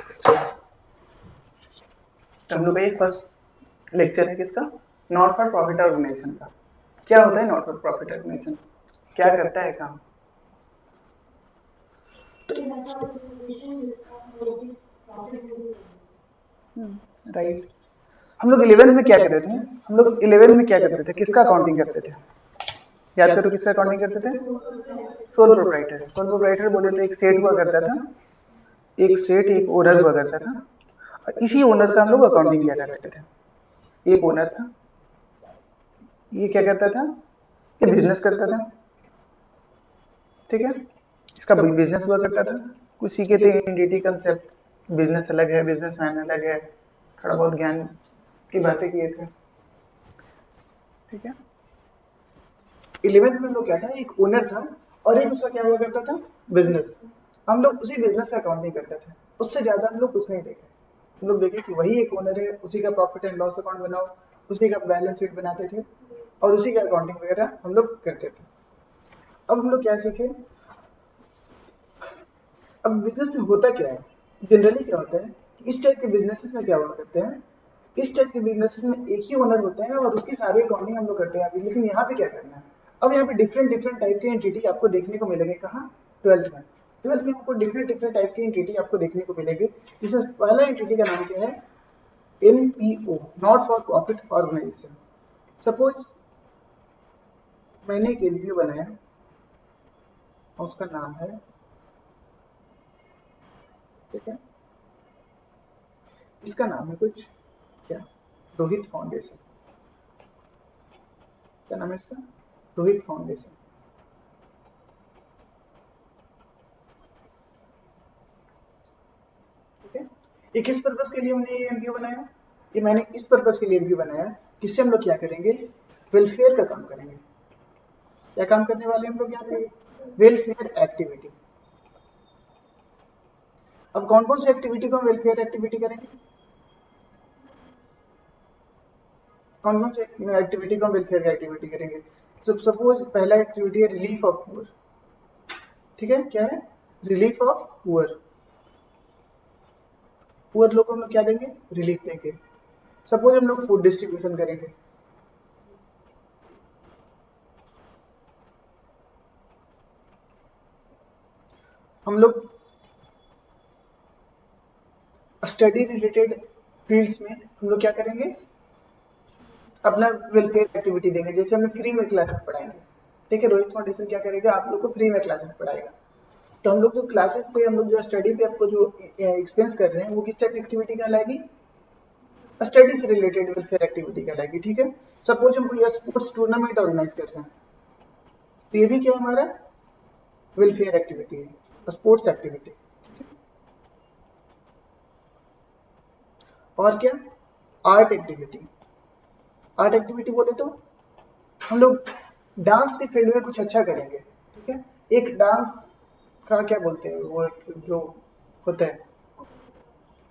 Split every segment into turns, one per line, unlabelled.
तो हम लोग का ये फर्स्ट लेक्चर है किसका, नॉट फॉर प्रॉफिट ऑर्गेनाइजेशन का। क्या होता है नॉट फॉर प्रॉफिट ऑर्गेनाइजेशन, क्या करता है काम? राइट। हम लोग 11 में क्या करते थे, हम लोग 11 में क्या करते थे, किसका अकाउंटिंग करते थे? याद करो किसका अकाउंटिंग करते थे? Sole proprietor. सोल प्रोप्राइटर बोले तो एक सेठ हुआ करता था, एक सेठ एक ओनर हुआ करता था, और इसी ओनर का हम लोग अकाउंटिंग किया करते थे। एक ओनर था, ये क्या करता था, ये बिजनेस करता था, ठीक है, इसका बिजनेस हुआ करता था। कुछ सीखे थे एंटिटी कंसेप्ट, बिजनेस अलग है, बिजनेसमैन अलग है, थोड़ा बहुत ज्ञान की बातें किए थे, ठीक है। 11th में हम लोग क्या था, एक ओनर था और एक उसका क्या हुआ करता था, बिजनेस। हम लोग उसी बिजनेस से अकाउंटिंग करते थे, उससे ज्यादा हम लोग कुछ नहीं देखे। हम लोग देखे कि वही एक ओनर है, उसी का प्रॉफिट एंड लॉस अकाउंट बनाओ, उसी का बैलेंस शीट बनाते थे और उसी का अकाउंटिंग वगैरह हम लोग करते थे। अब हम लोग क्या सीखे, अब बिजनेस में होता क्या है, जनरली क्या होता है, इस टाइप के बिजनेसेस में क्या हुआ करते हैं, इस टाइप के बिजनेसेस में एक ही ओनर होते हैं और उसकी सारी अकाउंटिंग हम लोग करते हैं। लेकिन यहाँ पे क्या करना है, अब यहाँ पे डिफरेंट डिफरेंट टाइप के एंटिटी आपको देखने को मिलेंगे। कहाँ? 12th में। 12th में आपको डिफरेंट डिफरेंट टाइप की एंटिटी आपको देखने को मिलेंगे, जिसमें पहला एंटिटी का नाम क्या है, NPO, not for profit organisation. Suppose मैंने एक NPO बनाया और उसका नाम है, ठीक है, इसका नाम है कुछ क्या, रोहित फाउंडेशन। क्या नाम है इसका, रोहित फाउंडेशन, ठीक है। ये किस पर्पस के लिए हमने ये एमपीओ बनाया, ये मैंने इस पर्पस के लिए एमपीओ बनाया किससे हम लोग क्या करेंगे, वेलफेयर का काम करेंगे। क्या काम करने वाले हम लोग यहाँ पे, वेलफेयर एक्टिविटी। अब कौन कौन सी एक्टिविटी को हम वेलफेयर एक्टिविटी करेंगे, कौन कौन सी एक्टिविटी को हम वेलफेयर एक्टिविटी करेंगे। सपोज पहला एक्टिविटी है रिलीफ ऑफ पुअर, ठीक है, क्या है, रिलीफ ऑफ पुअर। पुअर लोग को हम लोग क्या देंगे, रिलीफ देंगे। सपोज हम लोग फूड डिस्ट्रीब्यूशन करेंगे, हम लोग स्टडी रिलेटेड फील्ड्स में हम लोग क्या करेंगे, अपना वेलफेयर एक्टिविटी देंगे। जैसे हमें फ्री में क्लासेस पढ़ाएंगे, ठीक है, रोहित फाउंडेशन क्या करेगा, आप लोग को फ्री में क्लासेस पढ़ाएगा। तो हम लोग जो क्लासेस पे, हम लोग जो स्टडी पे आपको जो एक्सपेंस कर रहे हैं, वो किस टाइप की एक्टिविटी कहलाएगी, स्टडी से रिलेटेड वेलफेयर एक्टिविटी कहलाएगी, ठीक है। सपोज हम कोई स्पोर्ट्स टूर्नामेंट ऑर्गेनाइज कर रहे हैं, तो ये भी क्या हमारा वेलफेयर एक्टिविटी है, स्पोर्ट्स एक्टिविटी, ठीक है। और क्या, आर्ट एक्टिविटी। आर्ट एक्टिविटी बोले तो हम लोग डांस के फील्ड में कुछ अच्छा करेंगे, ठीक है। एक डांस का क्या बोलते हैं, वो एक जो होता है,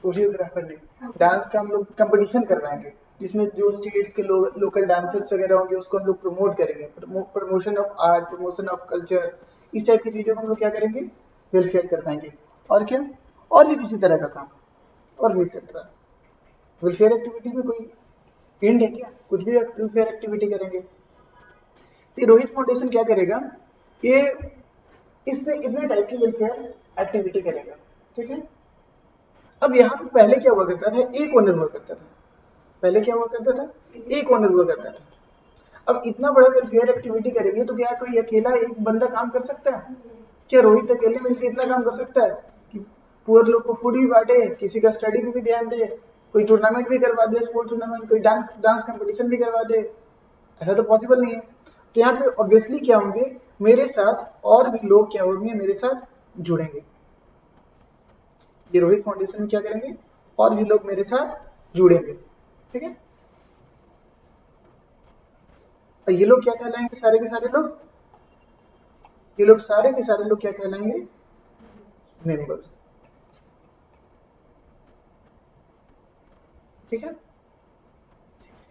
कोरियोग्राफर नहीं, डांस का हम लोग कंपटीशन करवाएंगे, जिसमें जो स्टेट्स के लोग लोकल डांसर्स वगैरह होंगे उसको हम लोग प्रमोट करेंगे, promotion of art, promotion of culture, इस टाइप की चीजों को हम लोग क्या करेंगे, वेलफेयर करवाएंगे। और क्या, और भी किसी तरह का काम, और भी एक्सेट्रा। वेलफेयर एक्टिविटी में कोई एंड है क्या, कुछ भी वेलफेयर एक्टिविटी करेंगे। तो रोहित फाउंडेशन क्या करेगा, ये इससे इतने टाइप की वेलफेयर एक्टिविटी करेगा, ठीक है। अब यहाँ पे पहले क्या हुआ करता था, एक ओनर हुआ करता था, पहले क्या हुआ करता था, एक ओनर हुआ करता था। अब इतना बड़ा वेलफेयर एक्टिविटी करेंगे तो क्या कोई अकेला एक बंदा काम कर सकता है, क्या रोहित अकेले मिलकर इतना काम कर सकता है कि पुअर लोग को फूड भी बांटे, किसी का स्टडी पे भी ध्यान दे, कोई टूर्नामेंट भी करवा दे, स्पोर्ट्स टूर्नामेंट, कोई डांस डांस कंपटीशन भी करवा दे, ऐसा तो पॉसिबल नहीं है। तो यहाँ पे ऑब्वियसली क्या होंगे, मेरे साथ और भी लोग क्या होंगे, मेरे साथ जुड़ेंगे। ये रोहित फाउंडेशन में क्या करेंगे, और भी लोग मेरे साथ जुड़ेंगे, ठीक है। और ये लोग क्या कहलाएंगे, सारे के सारे लोग, ये लोग सारे के सारे लोग क्या कहलाएंगे, मेंबर्स, ठीक है।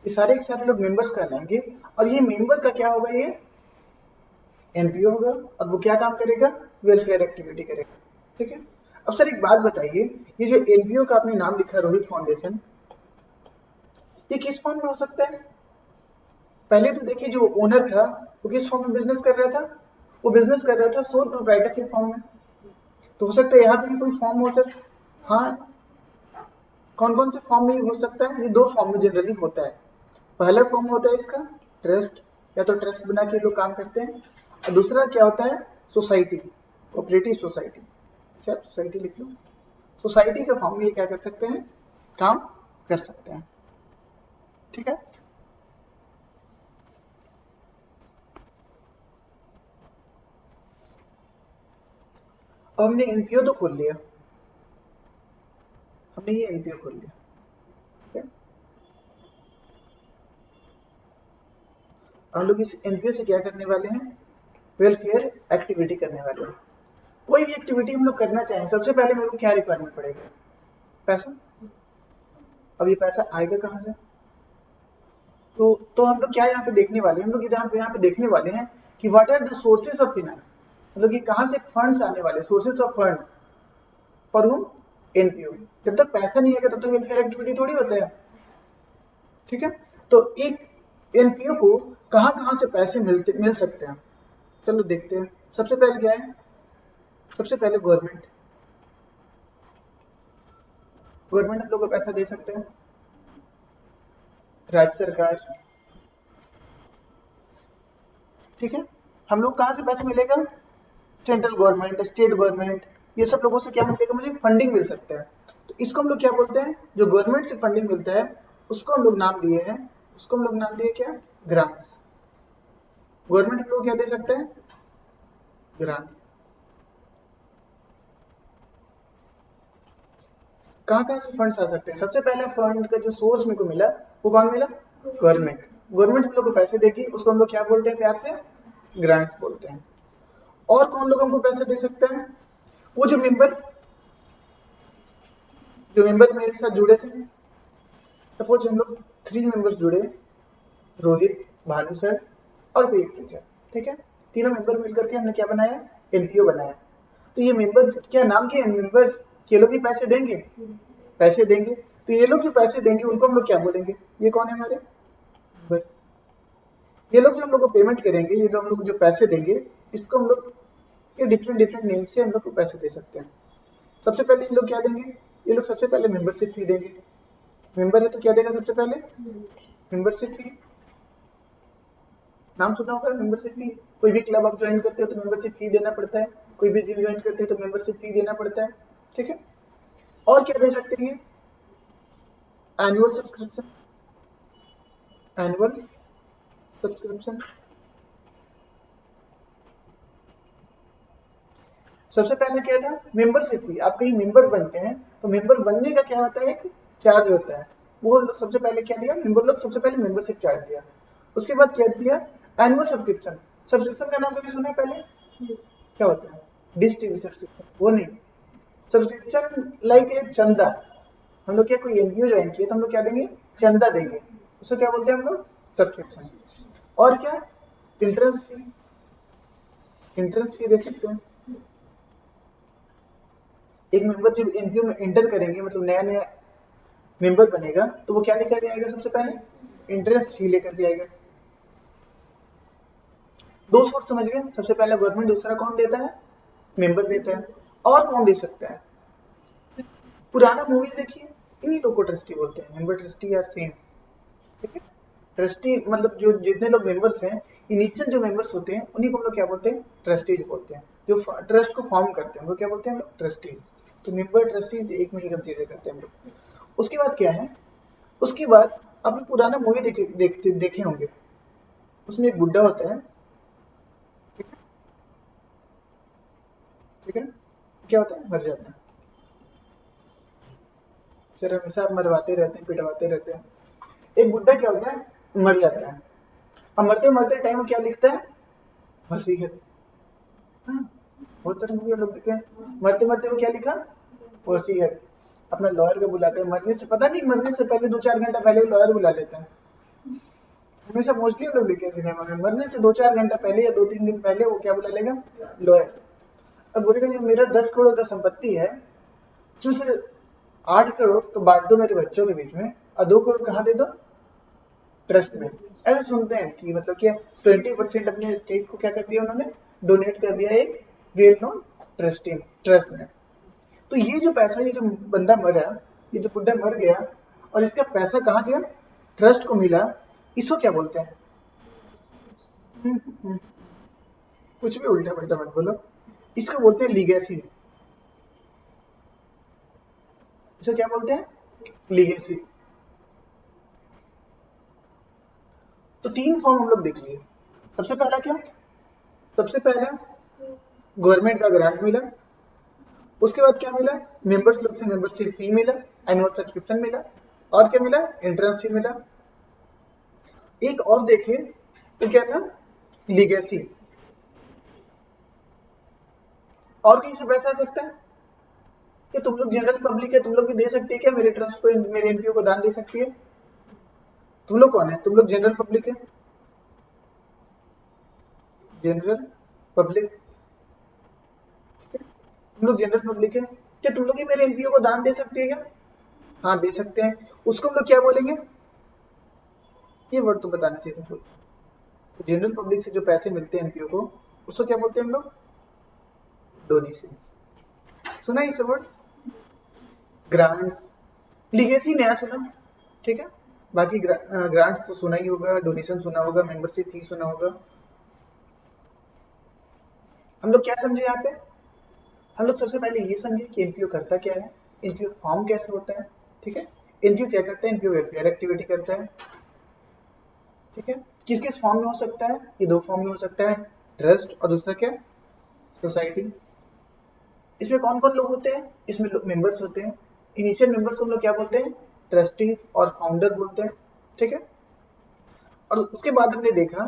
ये सारे के सारे लोग मेंबर्स कहलाएंगे। और ये मेंबर का क्या होगा, ये एनपीओ होगा, और वो क्या काम करेगा, वेलफेयर एक्टिविटी करेगा, ठीक है। अब सर एक बात बताइए, ये जो एनपीओ का आपने नाम लिखा रोहित फाउंडेशन, ये किस फॉर्म में हो सकता है? पहले तो देखिए जो ओनर था वो किस फॉर्म में बिजनेस कर रहा था? वो बिजनेस कर रहा था सोल प्रोप्राइटरशिप फॉर्म में। तो हो सकता है यहाँ पे भी कोई फॉर्म हो सर। हाँ, कौन कौन से फॉर्म में हो सकता है? ये दो फॉर्म में जनरली होता है। पहला फॉर्म होता है इसका ट्रस्ट, या तो ट्रस्ट बना के लोग काम करते हैं, और दूसरा क्या होता है? Society, cooperative society. इसे आप सोसाइटी लिख लो। सोसाइटी का फॉर्म में ये क्या कर सकते हैं? काम कर सकते हैं। ठीक है, अब हमने एनपीओ तो खोल लिया, हमने ये एनपीओ खोल लिया। ठीक है, हम लोग इस एनपीओ से क्या करने वाले हैं? वेलफेयर एक्टिविटी करने वाले हैं। कोई भी एक्टिविटी हम लोग करना चाहें, सबसे पहले मेरे को क्या रिक्वायरमेंट पड़ेगा? पैसा। अब ये पैसा आएगा कहाँ से? तो हम लोग क्या यहाँ पे देखने वाले हैं? हम लोग यहाँ पे देखने वाले हैं कि what are the sources of finance, मतलब कि कहाँ से फंड्स आने वाले, sources of funds for whom? NPO. जब तक पैसा नहीं आएगा तब तक वेलफेयर एक्टिविटी थोड़ी होता है। ठीक है, तो एक एनपीओ को कहाँ कहाँ से पैसे मिल सकते हैं, चलो देखते हैं। सबसे पहले क्या है? सबसे पहले गवर्नमेंट हम लोग को पैसा दे सकते हैं, राज्य सरकार। ठीक है, हम लोग कहाँ से पैसे मिलेगा? सेंट्रल गवर्नमेंट, स्टेट गवर्नमेंट, ये सब लोगों से क्या मिलेगा? मुझे फंडिंग मिल सकता है। तो इसको हम लोग क्या बोलते हैं? जो गवर्नमेंट से फंडिंग मिलता है उसको हम लोग नाम दिए हैं, उसको हम लोग नाम दिए क्या? ग्रांट्स। गवर्नमेंट हम लोग क्या दे सकते हैं? ग्रांट्स। कहाँ कहाँ से फंड्स आ सकते हैं? सबसे पहले फंड का जो सोर्स मेरे को मिला वो कौन मिला? गवर्नमेंट। गवर्नमेंट हम लोग को पैसे देगी, उसको हम लोग क्या बोलते हैं प्यार से? ग्रांट्स बोलते हैं। और कौन लोग हमको पैसे दे सकते हैं? वो जो मेंबर मेरे साथ जुड़े थे। सपोज हम लोग 3 मेंबर्स जुड़े, रोहित, भानु सर और कोई एक टीचर। ठीक है, तीनों मेंबर मिलकर के हमने क्या बनाया? एनपीओ बनाया। तो ये मेंबर क्या नाम के मेंबर्स, ये लोग भी पैसे देंगे? पैसे देंगे। तो ये लोग जो पैसे देंगे उनको हम लोग क्या बोलेंगे? ये कौन है हमारे? बस ये लोग जो हम लोग को पेमेंट करेंगे, ये जो हम लोग जो पैसे देंगे, इसको हम लोग ये डिफरेंट डिफरेंट नेम से हम लोग को पैसे दे सकते हैं। सबसे पहले ये लोग क्या देंगे? ये लोग सबसे पहले मेंबरशिप फी देंगे। मेंबर है तो क्या देगा सबसे पहले? Membership fee. नाम सुना होगा मेंबरशिप फी। कोई भी क्लब आप ज्वाइन करते हो तो मेंबरशिप फी देना पड़ता है, कोई भी जिम ज्वाइन करते हो तो मेंबरशिप फी देना पड़ता है। ठीक है, और क्या दे सकते हैं? Annual subscription. Annual subscription. सबसे पहले क्या था? Membership fee. आप कहीं मेंबर बनते हैं तो मेंबर बनने का क्या होता है? एक चार्ज होता है। वो सबसे पहले क्या दिया? मेंबर लोग सबसे पहले मेंबरशिप चार्ज दिया। उसके बाद क्या दिया? Annual subscription. सब्सक्रिप्शन का नाम कभी सुना है पहले? क्या होता है? Dish TV subscription? वो नहीं, सब्सक्रिप्शन लाइक ए चंदा। हम लोग क्या कोई एनजीओ ज्वाइन किया तो हम लोग क्या देंगे? चंदा देंगे। उसे क्या बोलते हैं हम लोग? सब्सक्रिप्शन। और क्या? Entrance fee. इंट्रेंस फी दे सकते हैं। एक मेंबर जब एनजीओ में एंटर करेंगे, मतलब नया नया मेंबर बनेगा, तो वो क्या लेकर के आएगा? सबसे पहले इंटरेस्ट फी लेकर के आएगा। दो सोर्स समझ गए? सबसे पहले गवर्नमेंट, दूसरा कौन देता है? मेंबर देता है। और कौन दे सकता है? पुराना मूवीज देखिए, इन्हीं लोग को ट्रस्टी बोलते हैं। Member trustee are same. ठीक है, ट्रस्टी मतलब जो जितने लोग मेंबर्स हैं, इनिशियल जो मेंबर्स होते हैं उन्हीं को हम लोग क्या बोलते हैं? ट्रस्टीज बोलते हैं। जो ट्रस्ट को फॉर्म करते हैं उनको क्या बोलते हैं हम लोग? ट्रस्टीज। तो मेंबर ट्रस्टीज एक में ही कंसीडर करते हैं हम लोग। उसके बाद क्या है? उसके बाद आपने पुराना मूवी देखे होंगे, उसमें एक बुड्ढा होता है। ठीक है, ठीक है, क्या होता है? मर जाता है। सर हमेशा आप मरवाते रहते हैं, पिटवाते रहते हैं। एक बुड्ढा क्या होता है? मर जाता है। अब मरते मरते टाइम क्या लिखता है? वसीयत। हाँ, बहुत सारे मूवी लोग देखे हैं, मरते मरते वो क्या लिखा? वसीयत। अपना लॉयर को बुलाते हैं, मरने से पता नहीं, मरने से पहले 2-4 घंटा पहले लॉयर बुला लेते हैं। हमेशा मोस्टली लोग देखे सिनेमा में, मरने से 2-4 घंटा पहले या 2-3 दिन पहले वो क्या बुला लेगा? लॉयर। अब बोलेगा जो मेरा 10 करोड़ का संपत्ति है, इसमें से 8 करोड़ तो बांट दो मेरे बच्चों के बीच में और 2 करोड़ कहाँ दे दो, ट्रस्ट में। ऐसे सुनते हैं कि मतलब क्या 20% अपने स्टेट को क्या कर दिया उन्होंने, डोनेट कर दिया एक वेल नोन ट्रस्ट में। तो ये जो पैसा, ये जो बंदा मरा, ये जो बुड्ढा मर गया और इसका पैसा कहाँ गया, ट्रस्ट को मिला, इसको क्या बोलते हैं? कुछ भी उल्टा पुल्टा मत बोलो, इसको बोलते हैं लीगेसी। इसको क्या बोलते हैं, लीगेसी। तो 3 फॉर्म हम लोग देख लिए। सबसे पहला क्या, सबसे पहला गवर्नमेंट का ग्रांट मिला, उसके बाद क्या मिला, मेंबर्स लोग से मेंबरशिप फी मिला, एनुअल सब्सक्रिप्शन मिला, और क्या मिला, एंट्रेंस फी मिला। एक और देखे तो क्या था, लीगेसी। और कहीं से पैसा आ सकता है कि तुम लोग जनरल पब्लिक है, तुम लोग भी दे सकती है क्या मेरे ट्रस्ट को, मेरे एनपीओ को दान दे सकती है? तुम लोग कौन है, तुम लोग जनरल पब्लिक है, जनरल पब्लिक, तुम लोग जनरल पब्लिक है, क्या तुम लोग ही मेरे एनपीओ को दान दे सकती है क्या? हाँ दे सकते हैं। उसको हम लोग क्या बोलेंगे, ये वर्ड तो बताना चाहिए तुमको। तो जनरल पब्लिक से जो पैसे मिलते हैं एनपीओ को, उसको क्या बोलते हैं हम लोग, डोनेशन। सुना है इस वर्ड, ग्रांट्स। लीगेसी नया सुना, ठीक है। बाकी ग्रांट्स तो सुना ही होगा, डोनेशन सुना होगा, मेंबरशिप फी सुना होगा। हम लोग क्या समझे यहाँ पे, हम लोग सबसे पहले ये समझे कि एनपीओ करता क्या है, एनपीओ फॉर्म कैसे होता है, ठीक है। एनपीओ क्या करता है, एनपीओ वेलफेयर एक्टिविटी करता है, ठीक है। किस किस फॉर्म में हो सकता है, ये 2 फॉर्म में हो सकता है, ट्रस्ट और दूसरा क्या, सोसाइटी। इसमें कौन कौन लोग होते हैं, इसमें मेंबर्स होते हैं। इनिशियल मेंबर्स को हम लोग क्या बोलते हैं, ट्रस्टीज और फाउंडर बोलते हैं, ठीक है। और उसके बाद हमने देखा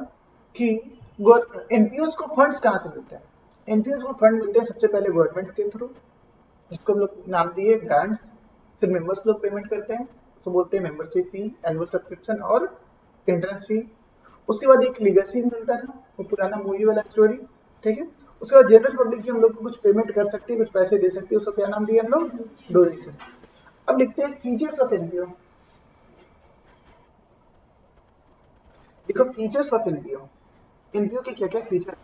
कि एनपीओ को फंड्स कहाँ से मिलते हैं। एनपीओ को फंड मिलते हैं सबसे पहले गवर्नमेंट के थ्रू, जिसको हम लोग नाम दिए ग्रांट्स। फिर मेंबर्स लोग पेमेंट करते हैं, उसको बोलते हैं मेंबरशिप फी, एनुअल सब्सक्रिप्शन और एंट्रेंस फी। उसके बाद एक लीगेसी मिलता था, वो पुराना मूवी वाला स्टोरी, ठीक है। उसके बाद जनरल पब्लिक भी हम लोग को कुछ पेमेंट कर सकती है, कुछ पैसे दे सकती है, उसको क्या नाम दिया हम लोग, डोनेशन। अब लिखते हैं फीचर्स ऑफ एनपीओ। देखो फीचर्स ऑफ एनपीओ, एनपीओ के क्या क्या फीचर।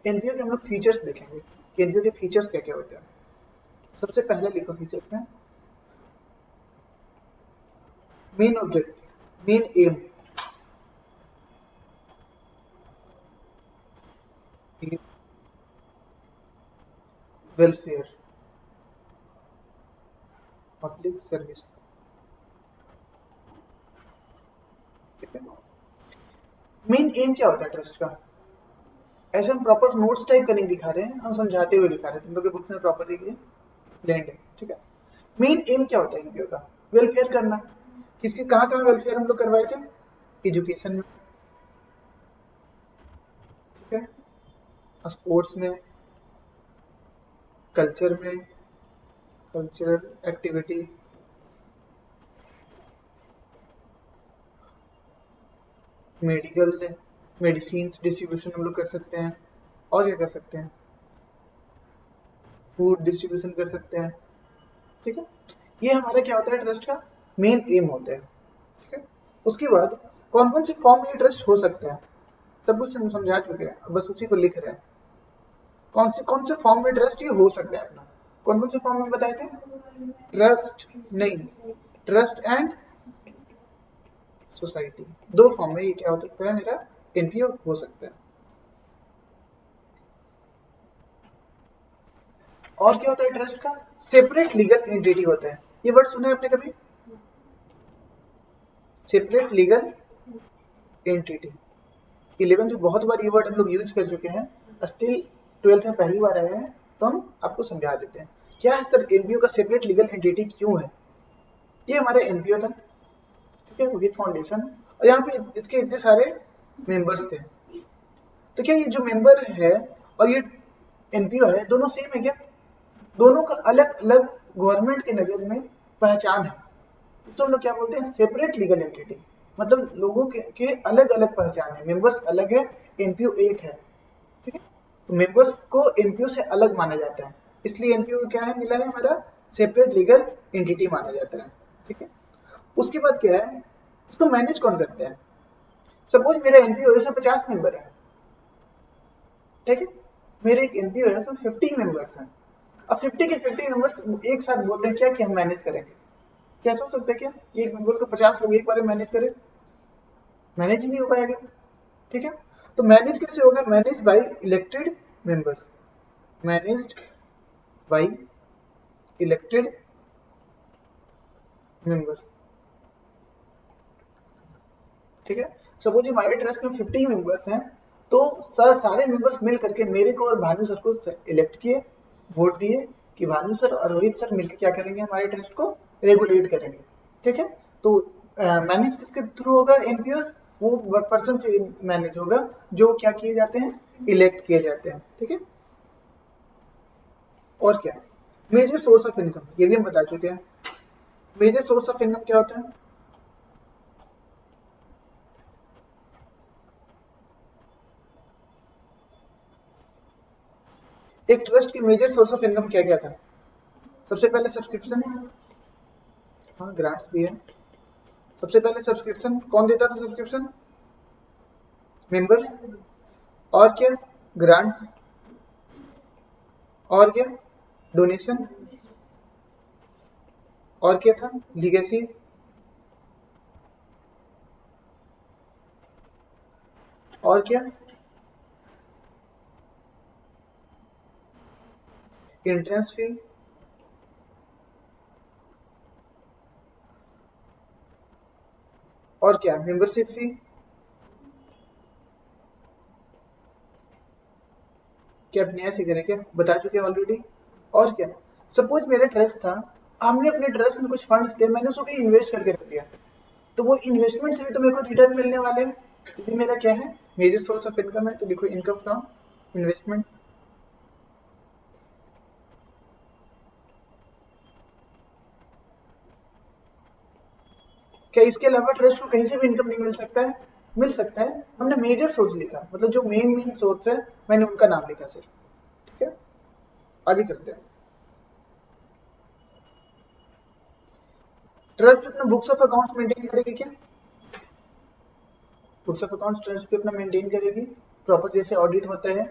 एनपीओ के हम लोग फीचर्स देखेंगे, एनपीओ के फीचर्स क्या क्या होते हैं। सबसे पहले लिखो फीचर्स में, main objective, main M, welfare, public service, ठीक है। मेन एम क्या होता है ट्रस्ट का, ऐसे हम प्रॉपर नोट्स टाइप का नहीं दिखा रहे हैं, हम समझाते हुए दिखा रहे हैं, तुम लोग के बुक्स में प्रॉपर एक्सप्लेन्ड है, ठीक है। मेन एम क्या होता है एनपीओ का, वेलफेयर करना। किसके कहाँ कहाँ वेलफेयर हम लोग करवाए थे, एजुकेशन में, ठीक है, स्पोर्ट्स में, कल्चर में, cultural activity, medical, medicine distribution हम लोग कर सकते हैं, और क्या कर सकते हैं, फूड डिस्ट्रीब्यूशन कर सकते हैं, ठीक है। ये हमारा क्या होता है, ट्रस्ट का मेन एम होता है, ठीक है। उसके बाद कौन कौन से फॉर्म में ट्रस्ट हो सकता है, सब कुछ हम समझा चुके हैं, बस उसी को लिख रहे हैं। कौन से फॉर्म में ट्रस्ट ये हो सकता है अपना, कौन कौन से फॉर्म में बताए थे, ट्रस्ट नहीं, ट्रस्ट एंड सोसाइटी, 2 फॉर्म में ये क्या हो सकता है, मेरा एनपीओ हो सकता है। और क्या होता है ट्रस्ट का, सेपरेट लीगल एंटिटी होता है। ये वर्ड सुना है आपने कभी, सेपरेट लीगल एंटिटी। 11 में बहुत बार ये वर्ड हम लोग यूज कर चुके हैं, स्टिल 12th में पहली बार आया है, तो हम आपको समझा देते हैं। क्या है सर, एनपीओ का सेपरेट लीगल एंटिटी क्यों है। ये हमारा एनपीओ था, ठीक है, विद फाउंडेशन, और यहाँ पे इसके इतने सारे मेंबर्स थे। तो क्या ये जो मेंबर है और ये एनपीओ है, दोनों सेम है क्या, दोनों का अलग अलग गवर्नमेंट के नजर में पहचान है, इसको हम लोग क्या बोलते हैं, सेपरेट लीगल एंटिटी। मतलब लोगों के अलग अलग पहचान है, मेंबर्स अलग है, एनपीओ एक है, ठीक है। तो मेंबर्स को एनपीओ से अलग माना जाता है, इसलिए एनपीओ क्या है मिला है हमारा, सेपरेट लीगल एंटिटी माना जाता है, ठीक है। उसके बाद क्या है, इसको मैनेज कौन करते हैं। सपोज मेरा एनपीओ है 50 मेंबर है, ठीक है। मेरे एक एनपीओ है उसमें 50 मेंबर्स हैं। अब 50 के 50 मेंबर्स एक साथ बोल रहे हैं क्या कि हम मैनेज करेंगे, क्या सोच सकते हैं क्या एक मेंबर्स को 50 लोग एक बार में मैनेज करें, मैनेज ही नहीं हो पाएगा, ठीक है। तो मैनेज कैसे होगा, manage by elected members, managed by elected members, ठीक है। सपोज हमारे ट्रस्ट में 50 मेंबर्स हैं, तो सर सारे मेंबर्स मिल करके मेरे को और भानु सर को इलेक्ट किए, वोट दिए कि भानु सर और रोहित सर मिलकर क्या करेंगे, हमारे ट्रस्ट को रेगुलेट करेंगे, ठीक है। तो मैनेज किसके थ्रू होगा, एनपीओ वो पर्सन से मैनेज होगा जो क्या किए जाते हैं, इलेक्ट किए जाते हैं, ठीक है। और क्या, मेजर सोर्स ऑफ इनकम ये भी हम बता चुके हैं। मेजर सोर्स ऑफ इनकम क्या होता है, एक ट्रस्ट की मेजर सोर्स ऑफ इनकम क्या क्या था, सबसे पहले सब्सक्रिप्शन, हाँ ग्रांट्स भी है। सबसे पहले सब्सक्रिप्शन, कौन देता था सब्सक्रिप्शन, मेंबर्स। और क्या, ग्रांट्स। और क्या, डोनेशन। और क्या था, लीगेसीज। और क्या, एंट्रेंस फी। और क्या, मेंबरशिप फी। क्या आप नया सीख रहे हैं क्या, बता चुके हैं ऑलरेडी। और क्या, सपोज मेरा ट्रस्ट था, हमने अपने ट्रस्ट में कुछ फंड्स थे, मैंने उसको कहीं इन्वेस्ट करके रख दिया, तो वो इन्वेस्टमेंट से भी तो मेरे को रिटर्न मिलने वाले हैं, तो ये मेरा क्या है, मेजर सोर्स ऑफ इनकम है। तो लिखो इनकम फ्रॉम इन्वेस्टमेंट। क्या इसके अलावा ट्रस्ट को कहीं से भी इनकम नहीं मिल सकता है, मिल सकता है। हमने मेजर सोर्स लिखा, मतलब जो मेन सोर्स है मैंने उनका नाम लिखा सिर्फ, ठीक है। आगे चलते हैं। ट्रस्ट अपना बुक्स ऑफ अकाउंट्स मेंटेन करेगी क्या, बुक्स ऑफ अकाउंट्स ट्रस्ट भी अपना मेंटेन करेगी प्रॉपर, जैसे ऑडिट होता है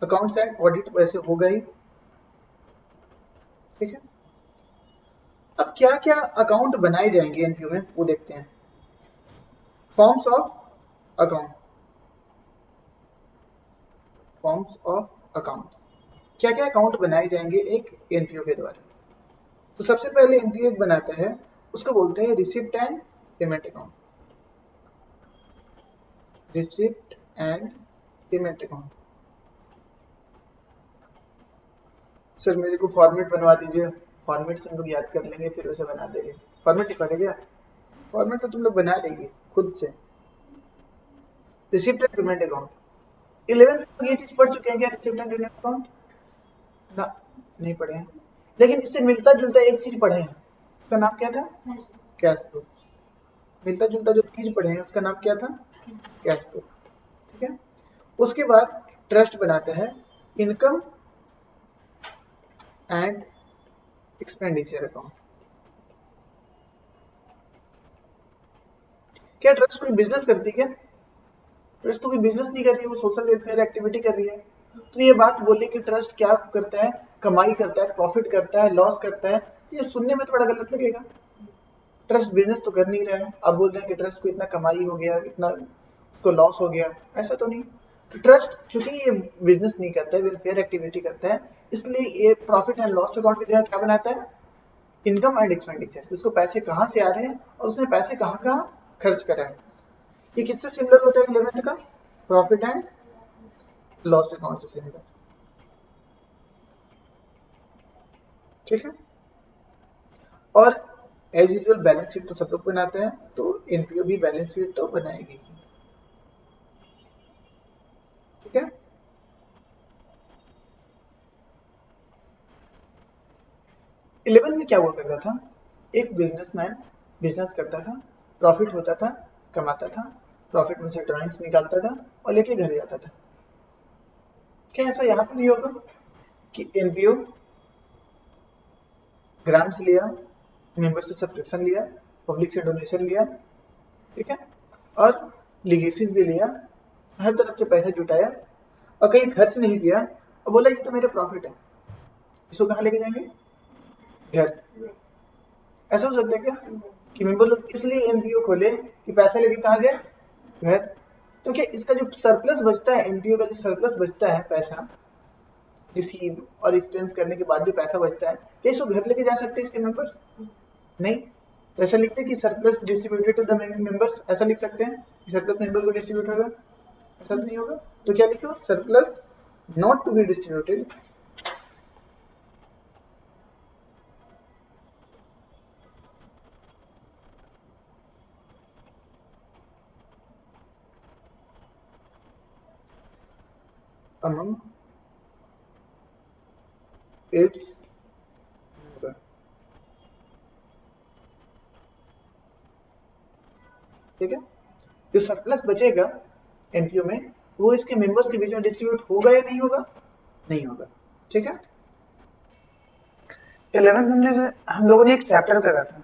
अकाउंट्स एंड ऑडिट वैसे होगा ही, ठीक है। अब क्या क्या अकाउंट बनाए जाएंगे एनपीओ में वो देखते हैं। Forms of account, forms of account, क्या क्या अकाउंट बनाए जाएंगे एक एनपीओ के द्वारा। तो सबसे पहले एनपीओ एक बनाता है, उसको बोलते हैं receipt and payment account, receipt and payment account. Sir मेरे को फॉर्मेट बनवा दीजिए, फॉर्मेट से हम लोग याद कर लेंगे फिर उसे बना देंगे। फॉर्मेट लिखा है क्या, फॉर्मेट तो तुम लोग बना लेंगे खुद से। Receipt and payment account 11th में ये चीज पढ़ चुके हैं क्या, रिसिप्ट एंड पेमेंट अकाउंट ना, नहीं पढ़े हैं, लेकिन इससे मिलता जुलता एक चीज पढ़े हैं, उसका नाम क्या था, कैश फ्लो। मिलता जुलता जो चीज पढ़े हैं उसका नाम क्या था, कैश फ्लो, ठीक है। उसके बाद ट्रस्ट बनाते हैं इनकम एंड एक्सपेंडिचर अकाउंट। क्या ट्रस्ट कोई बिजनेस करती है क्या, ट्रस्ट तो कोई बिजनेस नहीं कर रही है, वो सोशल वेलफेयर एक्टिविटी कर रही है। तो ये बात बोले कि ट्रस्ट क्या करता है, कमाई करता है, प्रॉफिट करता है, लॉस करता है, ये सुनने में थोड़ा गलत लगेगा। ट्रस्ट बिजनेस तो कर नहीं रहा है, आप बोल रहे हैं कि ट्रस्ट को इतना कमाई हो गया, इतना उसको लॉस हो गया, ऐसा तो नहीं। तो ट्रस्ट चूंकि ये बिजनेस नहीं करता है, वेलफेयर एक्टिविटी करता है, इसलिए ये प्रॉफिट एंड लॉस अकाउंट की जगह क्या बनाता है, इनकम एंड एक्सपेंडिचर, उसको पैसे कहाँ से आ रहे हैं और उसने पैसे कहाँ कहाँ खर्च करा है। ये किससे सिमिलर होता है 11th का, प्रॉफिट एंड लॉस अकाउंट से सिमिलर, ठीक है। और एज यूजुअल बैलेंस शीट तो सब लोग बनाते हैं, तो एनपीओ भी बैलेंस शीट तो बनाएगी, ठीक है। 11 में क्या हुआ करता था, एक बिजनेसमैन बिजनेस करता था, प्रॉफिट होता था, कमाता था, प्रॉफिट में से ड्राइंग्स निकालता था और लेके घर जाता था। क्या ऐसा यहाँ पे नहीं होगा कि एनपीओ ग्रांट्स लिया, मेंबर से सब्सक्रिप्शन लिया, पब्लिक से डोनेशन लिया, ठीक है, और लीगेसीज भी लिया, हर तरफ से पैसा जुटाया और कहीं खर्च नहीं किया और बोला ये तो मेरा प्रॉफिट है, इसको कहाँ लेके जाएंगे? घर। ऐसा हो सकता है क्या कि मेंबर लोग इसलिए एनपीओ खोले कि पैसा लेके कहाँ जाए? घर। तो क्या इसका जो सरप्लस बचता है, एनपीओ का जो सरप्लस बचता है पैसा रिसीव और एक्सपेंस करने के बाद जो पैसा बचता है, क्या इसको घर लेके जा सकते हैं इसके मेंबर्स? नहीं। तो ऐसा लिखते हैं कि surplus distributed to the members, ऐसा लिख सकते हैं कि सरप्लस मेंबर को डिस्ट्रीब्यूट होगा? ऐसा तो नहीं होगा। तो क्या लिखो? Surplus not to be distributed among its member। ठीक है, जो सरप्लस बचेगा एनपीओ में वो इसके मेंबर्स के बीच में डिस्ट्रीब्यूट होगा या नहीं होगा? नहीं होगा। ठीक है,
11th में हम लोगों ने एक चैप्टर करा था,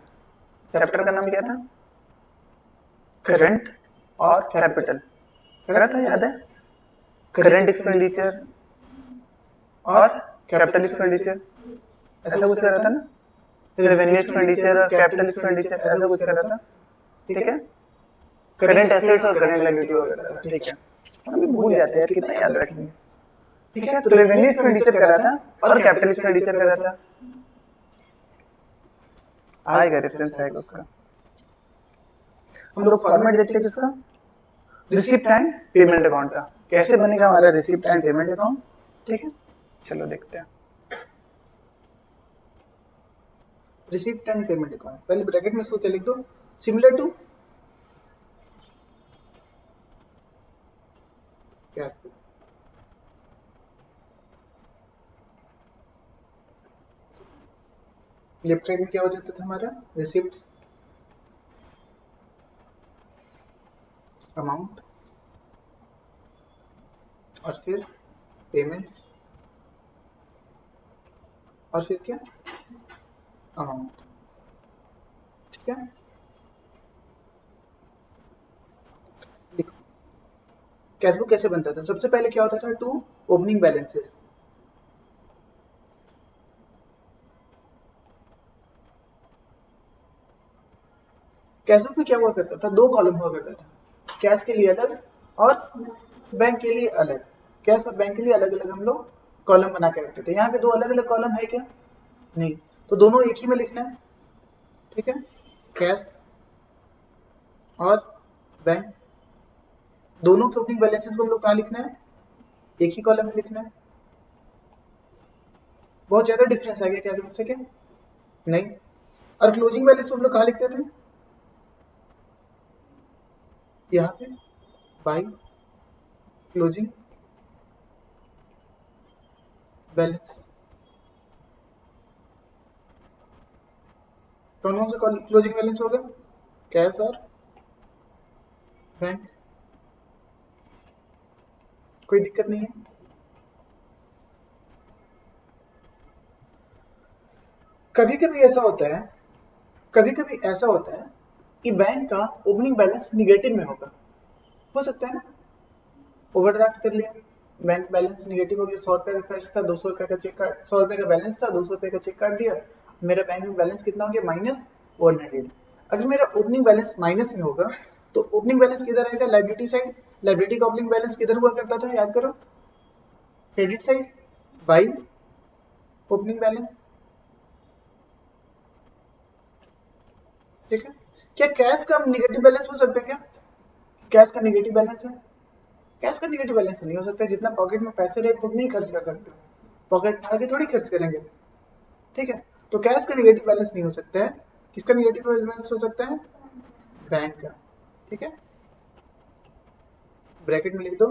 चैप्टर का नाम क्या था? करंट और कैपिटल। करा था, याद है? करंट एक्सपेंडिचर और कैपिटल एक्सपेंडिचर, ऐसा कुछ करा था ना? रेवेन्यू एक्सपेंडिचर और कैपिटल एक्सपेंडिचर, ऐसा कुछ करा था। ठीक है, करंट एसेट्स और करंट लायबिलिटी वगैरह था। ठीक है, हम भूल जाते हैं यार, कितना याद रखेंगे। ठीक है, तो रेवेन्यू एक्सपेंडिचर करा था और कैपिटल एक्सपेंडिचर करा था। आएगा, रेफरेंस आएगा उसका। हम लोग फॉर्मेट देखते हैं किसका? रिसिप्ट एंड पेमेंट अकाउंट का। कैसे बनेगा हमारा रिसिप्ट एंड पेमेंट अकाउंट? ठीक है, चलो देखते हैं।
रिसिप्ट एंड पेमेंट अकाउंट, पहले ब्रैकेट में इसको क्या लिख दो? Similar to cash book. Left side में क्या हो जाता था हमारा? रिसिप्ट, अमाउंट और फिर पेमेंट्स और फिर क्या? अमाउंट। ठीक है, लिखो कैश बुक कैसे बनता था? सबसे पहले क्या होता था? To opening balances. Cash book में क्या हुआ करता था? दो कॉलम हुआ करता था, कैश के लिए अलग और बैंक के लिए अलग। कैश और बैंक के लिए अलग अलग हम लोग कॉलम बना के रखते थे। यहाँ पे दो अलग अलग कॉलम है क्या? नहीं, तो दोनों एक ही में लिखना है। ठीक है, कैश और बैंक दोनों के ओपनिंग बैलेंसेस को हम लोग कहाँ लिखना है? एक ही कॉलम में लिखना है। बहुत ज्यादा डिफरेंस आ गया कैश बुक से क्या? नहीं। और क्लोजिंग बैलेंस हम लोग कहाँ लिखते थे? यहाँ पे बाई क्लोजिंग बैलेंस। कौन कौन सा क्लोजिंग बैलेंस होगा? कैश और बैंक। कोई दिक्कत नहीं है। कभी कभी ऐसा होता है, कभी कभी ऐसा होता है कि बैंक का ओपनिंग बैलेंस निगेटिव में होगा। हो सकता है ना, ओवरड्राफ्ट कर लिया, बैंक बैलेंस निगेटिव हो गया, 100 रुपए का खर्च था, 200 रुपए का चेक काट, 100 रुपए का बैलेंस था, 200 रुपए का चेक काट दिया, मेरा बैंक में बैलेंस कितना हो गया? -100। अगर मेरा ओपनिंग बैलेंस माइनस में होगा तो ओपनिंग बैलेंस किधर आएगा? Liability side. लाइबिलिटी का ओपनिंग बैलेंस किधर हुआ करता था? याद करो, credit side by opening balance. ठीक है, क्या कैश का नेगेटिव बैलेंस हो सकता है? क्या कैश का नेगेटिव बैलेंस है? कैश का नेगेटिव बैलेंस नहीं हो सकता। जितना पॉकेट में पैसे रहे खुद नहीं खर्च कर सकते, पॉकेट में आके थोड़ी खर्च करेंगे। ठीक है, तो कैश का नेगेटिव बैलेंस नहीं हो सकता है। किसका नेगेटिव बैलेंस हो सकता है? बैंक का। ठीक है, ब्रैकेट में लिख दो,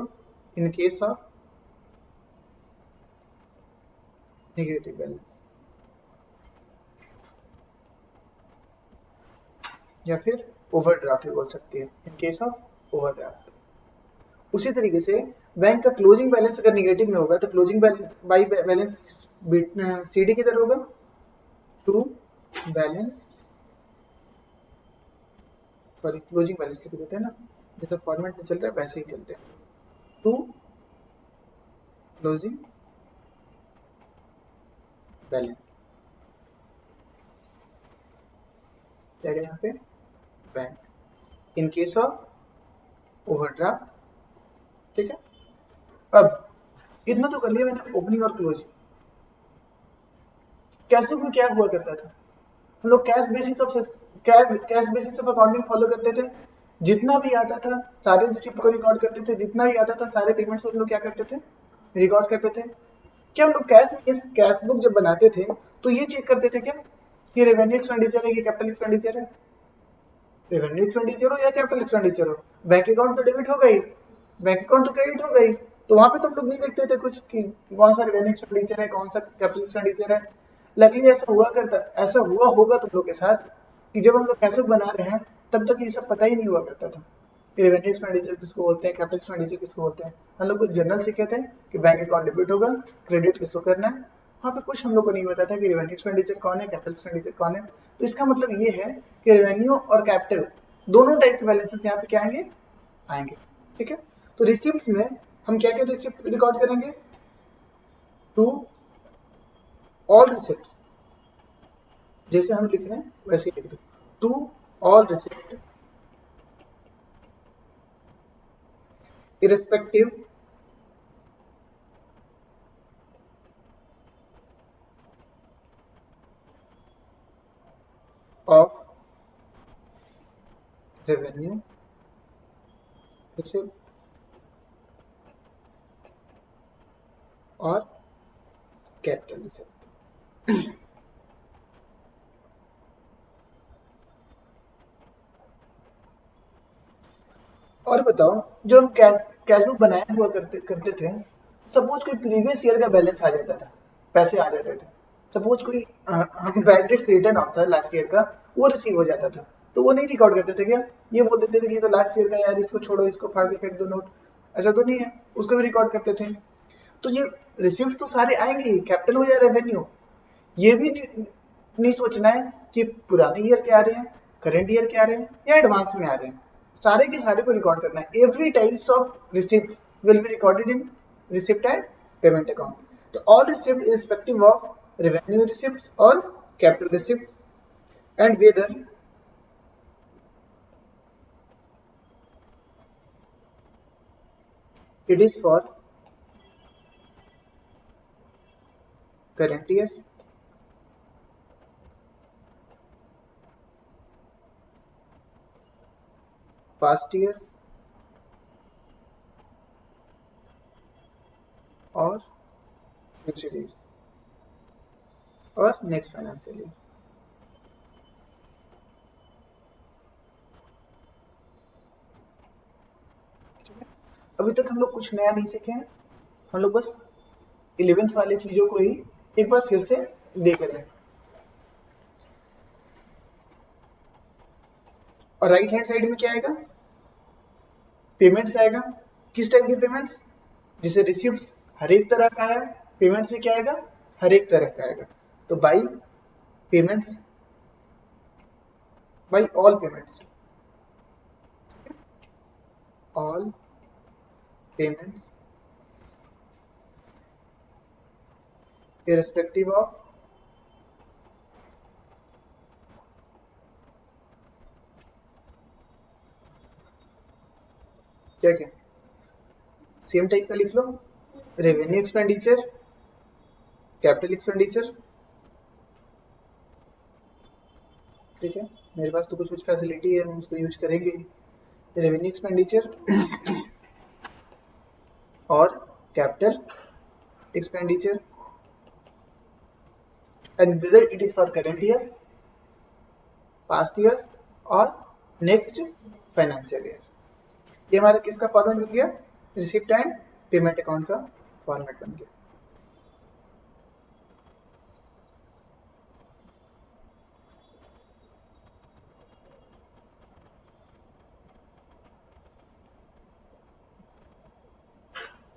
in case of negative balance. या फिर ओवरड्राफ्ट भी बोल सकती है, इन केस ऑफ ओवरड्राफ्ट। उसी तरीके से बैंक का क्लोजिंग बैलेंस अगर निगेटिव में होगा तो क्लोजिंग बैलेंस सीडी किधर होगा, to balance, sorry closing balance लिख देते हैं ना, जैसे फॉर्मेट में चल रहा है वैसे ही चलते हैं, टू क्लोजिंग बैलेंस, क्या यहाँ पे bank in case of overdraft. ठीक है, अब इतना तो कर लिया मैंने ओपनिंग और क्लोजिंग। कैश में क्या हुआ करता था, हम लोग cash basis of accounting follow करते थे। जितना भी आता था सारे रिसिप्ट को रिकॉर्ड करते थे, जितना भी आता था सारे पेमेंट्स हम लोग क्या करते थे, रिकॉर्ड करते थे। क्या हम लोग कैश बुक जब बनाते थे तो ये चेक करते थे क्या कि रेवेन्यू एक्सपेंडिचर है कि कैपिटल एक्सपेंडिचर है, रेवेन्यू एक्सपेंडिचर हो या कैपिटल एक्सपेंडिचर हो, बैंक अकाउंट तो डेबिट हो गई, बैंक अकाउंट तो क्रेडिट हो गई, तो वहां पे तो हम लोग नहीं देखते थे कुछ कि कौन सा रेवेन्यू एक्सपेंडिचर है कौन सा कैपिटल एक्सपेंडिचर है। लकीली ऐसा हुआ होगा तुम लोग के साथ कि जब हम लोग कैश बुक बना रहे हैं तब तक ये सब पता ही नहीं हुआ करता था कि रेवेन्यू एक्सपेंडिचर किसको बोलते हैं, कैपिटल एक्सपेंडिचर किसको बोलते हैं। हम लोग कुछ जनरल सीखे थे कि बैंक अकाउंट डेबिट होगा, क्रेडिट किसको करना है, वहाँ पे कुछ हम लोग को नहीं पता था कि रेवेन्यू एक्सपेंडिचर कौन है, कैपिटल एक्सपेंडिचर कौन है। तो इसका मतलब ये है कि रेवेन्यू और कैपिटल दोनों टाइप के बैलेंसेस यहाँ पे क्या आएंगे, आएंगे। ठीक है, तो रिसिप्ट में हम क्या क्या रिसिप्ट रिकॉर्ड करेंगे, टू ऑल रिसिप्ट, जैसे हम लिख रहे हैं वैसे ही लिख दो, to all receipt irrespective of revenue receipt और कैपिटल रिसिप्ट। और बताओ, जो हम कैश बुक बनाया हुआ करते थे, सपोज कोई प्रीवियस ईयर का बैलेंस आ जाता था, पैसे आ जाते थे, सपोज कोई बैड डेट्स रिटर्न आता था लास्ट ईयर का, वो रिसीव हो जाता था, तो वो नहीं रिकॉर्ड करते थे क्या, ये बोल देते थे कि ये तो लास्ट ईयर का यार, इसको छोड़ो, इसको फाड़ के फेंक दो नोट, ऐसा तो नहीं है, उसको भी रिकॉर्ड करते थे। तो ये रिसिप्ट तो सारे आएंगे ही, कैपिटल हो या रेवेन्यू, ये भी नहीं सोचना है कि पुराने ईयर के आ रहे हैं, करेंट ईयर के आ रहे हैं या एडवांस में आ रहे हैं, सारे के सारे को रिकॉर्ड करना है। Every types of receipt will be recorded in receipt and payment account. तो all receipt irrespective of revenue receipt और capital receipt and whether it is for current year, past years और फ्यूचर ईयर्स और next financial year. अभी तक हम लोग कुछ नया नहीं सीखे हैं, हम लोग बस 11th वाले चीजों को ही एक बार फिर से देख रहे हैं। और राइट हैंड साइड में क्या आएगा, पेमेंट्स आएगा। किस टाइप के पेमेंट्स, जैसे रिसिप्ट हर एक तरह का है, पेमेंट्स में क्या आएगा, हर एक तरह का आएगा। तो by payments, by all payments, all payments irrespective of क्या क्या, सेम टाइप का लिख लो, रेवेन्यू एक्सपेंडिचर, कैपिटल एक्सपेंडिचर। ठीक है, मेरे पास तो कुछ फैसिलिटी है, हम उसको यूज करेंगे। रेवेन्यू एक्सपेंडिचर और capital expenditure and whether it is for current year, past year और नेक्स्ट फाइनेंशियल ईयर। ये हमारा किसका फॉर्मेट बन गया, रिसिप्ट एंड पेमेंट अकाउंट का फॉर्मेट बन गया।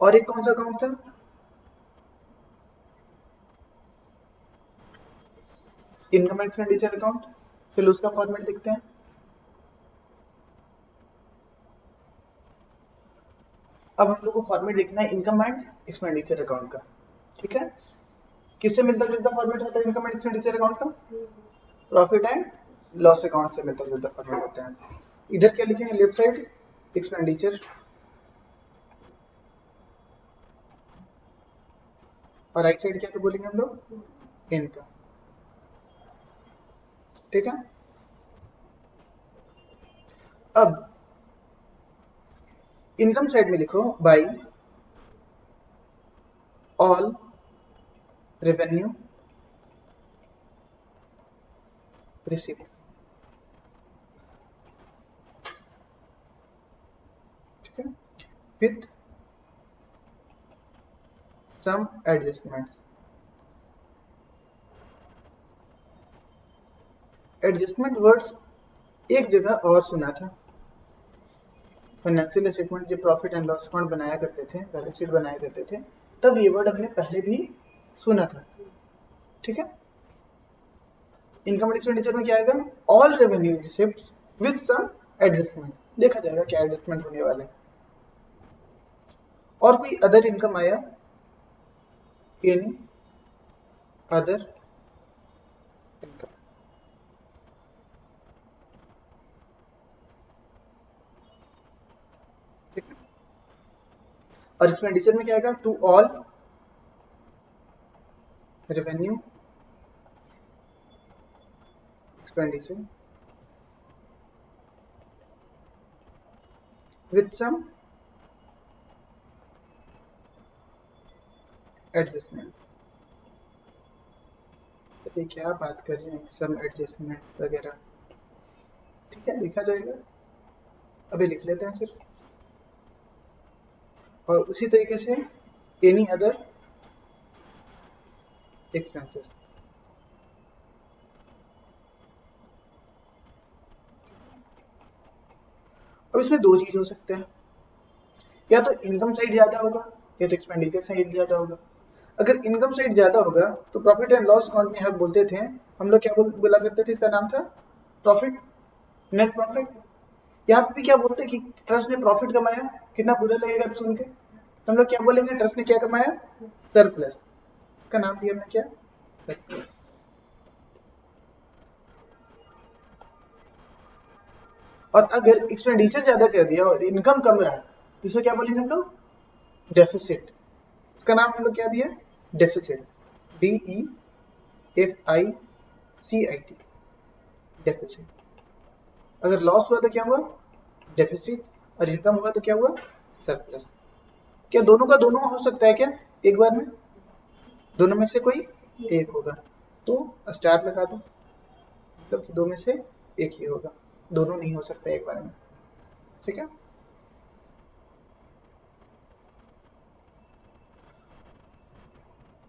और एक कौन सा अकाउंट था? Income and expenditure account. फिर उसका फॉर्मेट देखते हैं। अब हम लोग को फॉर्मेट देखना है इनकम एंड एक्सपेंडिचर अकाउंट का, ठीक है। किससे मिलता जुलता फॉर्मेट होता है इनकम एंड एक्सपेंडिचर अकाउंट का? प्रॉफिट एंड लॉस अकाउंट से मिलता जुलता फॉर्मेट होता है। इधर क्या लिखेंगे? लेफ्ट साइड एक्सपेंडिचर और राइट साइड क्या तो बोलेंगे हम लोग? इनकम, ठीक है। अब इनकम साइड में लिखो बाई ऑल रेवेन्यू रिसीव्ड, ठीक है, with some adjustments. Adjustment words एक जगह और सुना था। फाइनेंशियल स्टेटमेंट जब प्रॉफिट एंड लॉस अकाउंट बनाया करते थे, बैलेंस शीट बनाया करते थे, तब ये वर्ड हमने पहले भी सुना था, ठीक है। इनकम एंड एक्सपेंडिचर में क्या आएगा? All revenue receipt with some adjustment. देखा जाएगा क्या एडजस्टमेंट होने वाले। और कोई अदर इनकम आया? इन अदर इनकम, ठीक है। और एक्सपेंडिचर में क्या आएगा? To all revenue expenditure with some adjustment. तो क्या बात कर रहे हैं, सम एडजस्टमेंट वगैरह, ठीक है, लिखा जाएगा। अभी लिख लेते हैं सिर्फ। और उसी तरीके से एनी अदर एक्सपेंसेस। अब इसमें दो चीज हो सकते हैं, या तो इनकम साइड ज्यादा होगा या तो एक्सपेंडिचर साइड ज्यादा होगा। अगर इनकम साइड ज्यादा होगा तो प्रॉफिट एंड लॉस अकाउंट में हम बोलते थे, हम लोग क्या बोला करते थे, इसका नाम था प्रॉफिट, नेट प्रॉफिट। यहाँ पे भी क्या बोलते हैं कि ट्रस्ट ने प्रॉफिट कमाया, कितना बुरा लगेगा तो सुन के, तो हम लोग क्या बोलेंगे? ट्रस्ट ने क्या कमाया? सरप्लस। इसका नाम दिया हमने क्या? सरप्लस। और अगर एक्सपेंडिचर ज्यादा कर दिया और इनकम कम रहा तो इसे क्या बोलेंगे हम लोग? डेफिसिट। इसका नाम हम लोग क्या दिया? Deficit, DEFICIT, deficit. अगर लॉस हुआ तो क्या हुआ? डेफिसिट। और इनकम हुआ तो क्या हुआ? सरप्लस। क्या दोनों का दोनों हो सकता है क्या एक बार में? दोनों में से कोई एक होगा तो स्टार लगा दो, मतलब कि दो में से एक ही होगा, दोनों नहीं हो सकता एक बार में, ठीक है।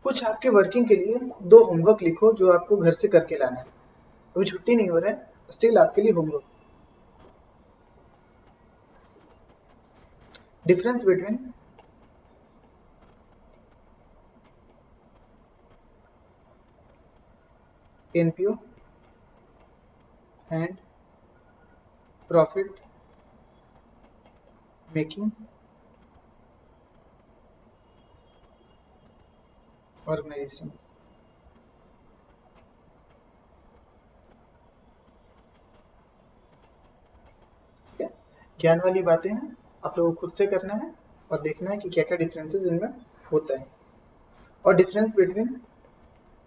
कुछ आपके वर्किंग के लिए दो होमवर्क लिखो जो आपको घर से करके लाना है। अभी छुट्टी नहीं हो रहा है, स्टिल आपके लिए homework. Difference between NPO and profit making organisation. ठीक है, ज्ञान वाली बातें हैं, आप लोगों को खुद से करना है और देखना है कि क्या क्या डिफरेंसेस इनमें होता है। और difference between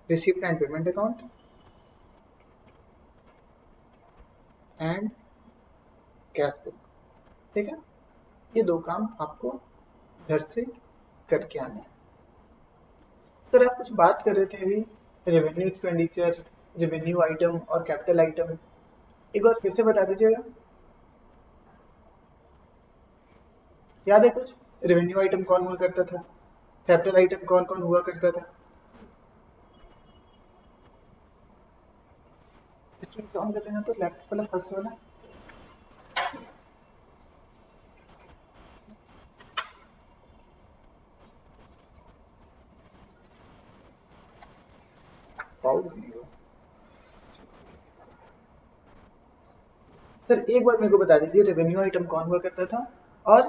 receipt and payment account and cash book, ठीक है। ये दो काम आपको घर से करके आने हैं। सर आप कुछ बात कर रहे थे अभी, रेवेन्यू एक्सपेंडिचर, रेवेन्यू आइटम और कैपिटल आइटम, एक बार फिर से बता दीजिएगा। याद है कुछ? रेवेन्यू आइटम कौन हुआ करता था, कैपिटल आइटम कौन कौन हुआ करता था? स्क्रीन ऑन कर लेना तो लैपटॉप वाला फर्स्ट वाला। कुछ नहीं हुआ। सर एक बार मेरे को बता दीजिए रेवेन्यू आइटम कौन हुआ करता था और